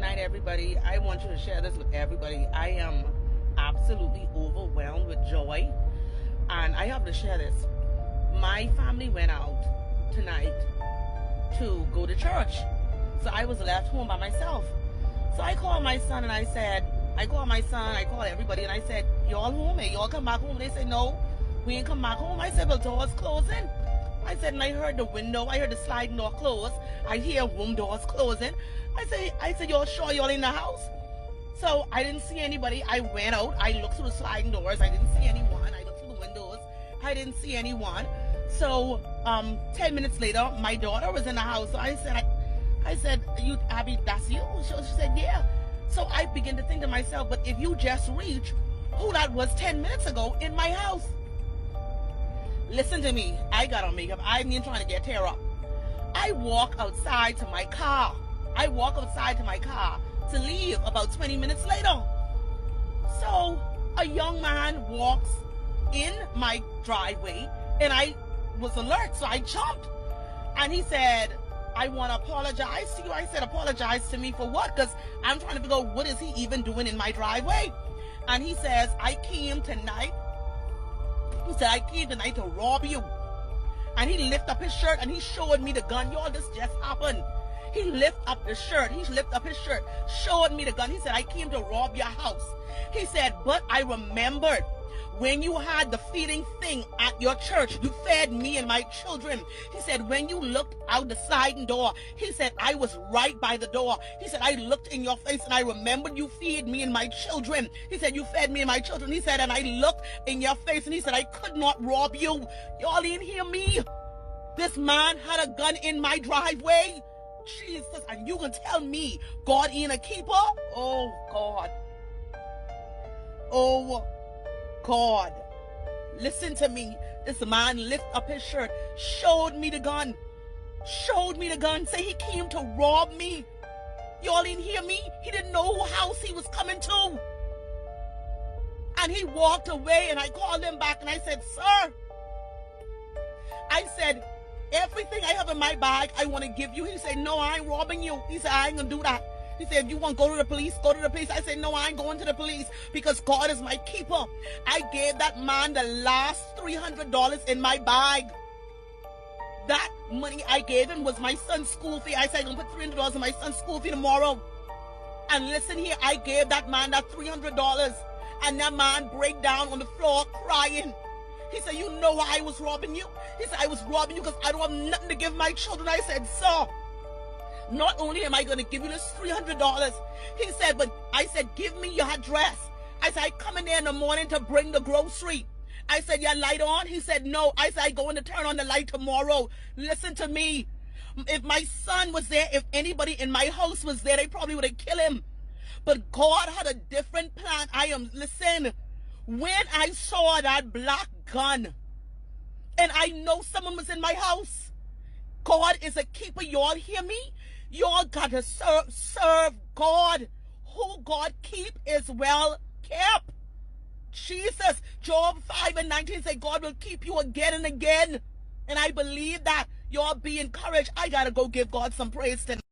night, everybody. I want you to share this with everybody. I am absolutely overwhelmed with joy, and I have to share this. My family went out tonight to go to church, so I was left home by myself. So I called my son and I called everybody and I said, y'all home? Hey, y'all come back home? They said, no, we ain't come back home. I said, well, doors closing. I said, and I heard the sliding door close. I hear room doors closing. I said, y'all sure y'all in the house? So I didn't see anybody. I went out. I looked through the sliding doors. I didn't see anyone. I looked through the windows. I didn't see anyone. So 10 minutes later, my daughter was in the house. So I said, you, Abby, that's you? She said, yeah. So I began to think to myself, but if you just reach who that was 10 minutes ago in my house. Listen to me. I got on makeup. I ain't trying to get tear up. I walk outside to my car. To leave about 20 minutes later. So a young man walks in my driveway and I was alert, so I jumped. And he said, I want to apologize to you. I said, apologize to me for what? Because I'm trying to figure out what is he even doing in my driveway. And he says, I came tonight to rob you. And he lifted up his shirt and he showed me the gun. Y'all, this just happened. He lifted up his shirt, showed me the gun. He said, I came to rob your house. He said, but I remembered when you had the feeding thing at your church, you fed me and my children. He said, when you looked out the sliding door, he said, I was right by the door. He said, I looked in your face and I remembered you feed me and my children. He said, you fed me and my children. He said, and I looked in your face and he said, I could not rob you. Y'all didn't hear me. This man had a gun in my driveway. Jesus, and you can tell me God ain't a keeper? Oh, God. Oh, God. Listen to me. This man lifted up his shirt, showed me the gun, say he came to rob me. Y'all didn't hear me? He didn't know whose house he was coming to. And he walked away and I called him back and I said, sir, I said, everything I have in my bag, I want to give you. He said, no, I ain't robbing you. He said, I ain't going to do that. He said, if you want to go to the police, go to the police. I said, no, I ain't going to the police because God is my keeper. I gave that man the last $300 in my bag. That money I gave him was my son's school fee. I said, I'm going to put $300 in my son's school fee tomorrow. And listen here, I gave that man that $300. And that man break down on the floor crying. He said, you know why I was robbing you? He said, I was robbing you because I don't have nothing to give my children. I said, sir, not only am I going to give you this $300, he said, but I said, give me your address. I said, I come in there in the morning to bring the grocery. I said, your light on? He said, no. I said, I going to turn on the light tomorrow. Listen to me. If my son was there, if anybody in my house was there, they probably would have killed him. But God had a different plan. Listen, when I saw that black gun, and I know someone was in my house, God is a keeper. Y'all hear me? Y'all got to serve God. Who God keep is well kept. Jesus, Job 5:19 say God will keep you again and again. And I believe that. Y'all be encouraged. I got to go give God some praise tonight.